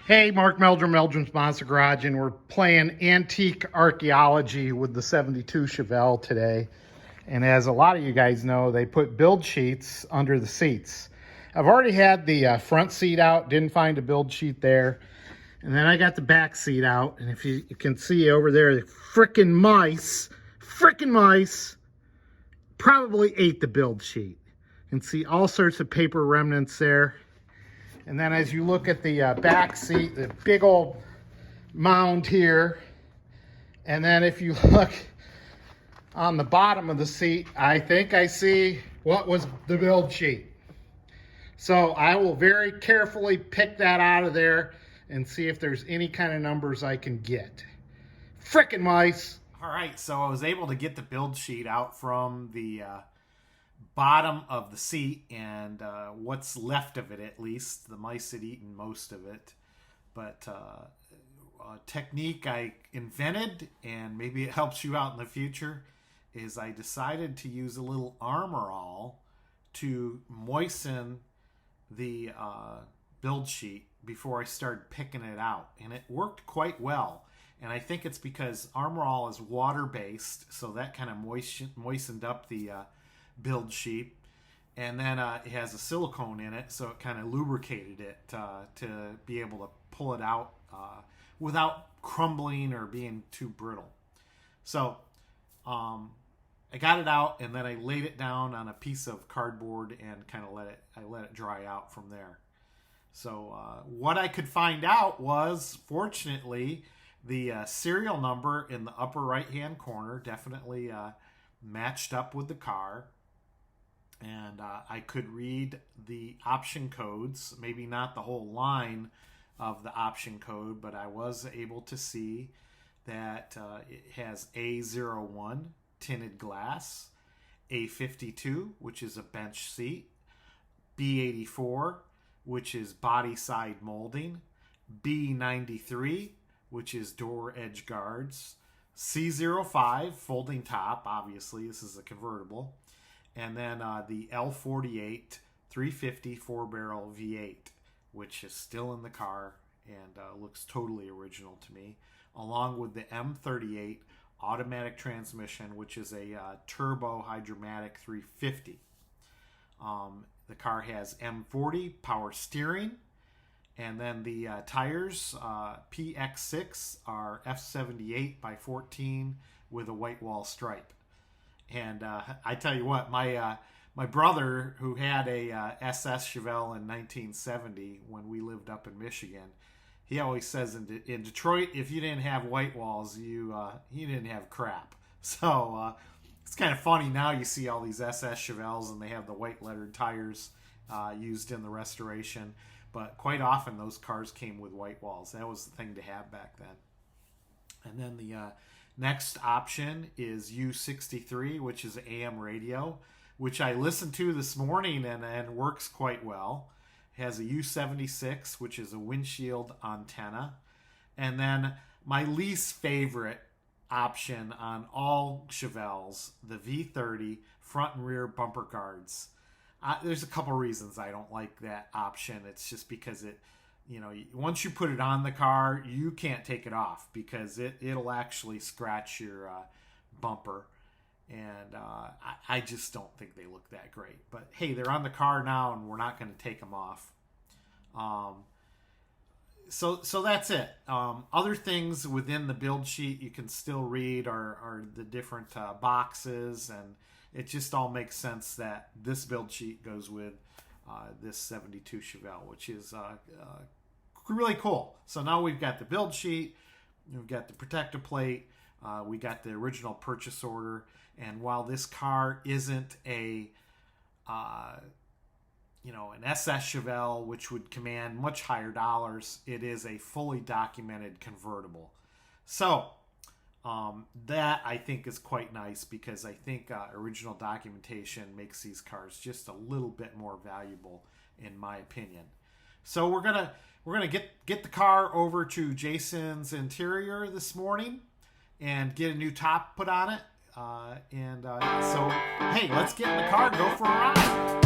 Hey, Mark Meldrum, Meldrum's Monster Garage, and we're playing antique archaeology with the 72 Chevelle today. And as a lot of you guys know, they put build sheets under the seats. I've already had the front seat out, didn't find a build sheet there. And then I got the back seat out, and if you can see over there, the frickin' mice probably ate the build sheet. You can see all sorts of paper remnants there. And then as you look at the back seat, the big old mound here. And then if you look on the bottom of the seat, I think I see what was the build sheet. So I will very carefully pick that out of there and see if there's any kind of numbers I can get. Frickin' mice. All right, so I was able to get the build sheet out from the bottom of the seat, and what's left of it, at least. The mice had eaten most of it. But a technique I invented, and maybe it helps you out in the future, is I decided to use a little Armor All to moisten the build sheet before I started picking it out. And it worked quite well. And I think it's because Armor All is water-based, so that kind of moistened up the build sheet. And then it has a silicone in it, so it kind of lubricated it to be able to pull it out without crumbling or being too brittle. So I got it out, and then I laid it down on a piece of cardboard and kind of let it dry out from there. So what I could find out was, fortunately, the serial number in the upper right-hand corner definitely matched up with the car. And I could read the option codes, maybe not the whole line of the option code, but I was able to see that it has A01, tinted glass, A52, which is a bench seat, B84, which is body side molding, B93, which is door edge guards, C05, folding top, obviously this is a convertible, and then the L48 350 4-barrel V8, which is still in the car and looks totally original to me, along with the M38 automatic transmission, which is a turbo hydromatic 350. The car has M40 power steering, and then the tires, PX6, are F78 by 14 with a white wall stripe. And I tell you what, my brother, who had a SS Chevelle in 1970 when we lived up in Michigan, he always says in Detroit, if you didn't have white walls, you didn't have crap. So it's kind of funny now. You see all these SS Chevelles and they have the white lettered tires used in the restoration. But quite often those cars came with white walls. That was the thing to have back then. And then the next option is U63, which is AM radio, which I listened to this morning and works quite well. It has a U76, which is a windshield antenna. And then my least favorite option on all Chevelles, the V30 front and rear bumper guards. There's a couple reasons I don't like that option. It's just because it, once you put it on the car, you can't take it off because it'll actually scratch your bumper. And I just don't think they look that great. But hey, they're on the car now, and we're not going to take them off. So that's it. Other things within the build sheet you can still read are the different boxes, and it just all makes sense that this build sheet goes with this 72 Chevelle, which is really cool. So now we've got the build sheet, we've got the Protecto plate, we got the original purchase order, and while this car isn't an SS Chevelle, which would command much higher dollars, it is a fully documented convertible. So that I think is quite nice because I think original documentation makes these cars just a little bit more valuable, in my opinion. So we're gonna get the car over to Jason's Interior this morning and get a new top put on it. So hey, let's get in the car and go for a ride.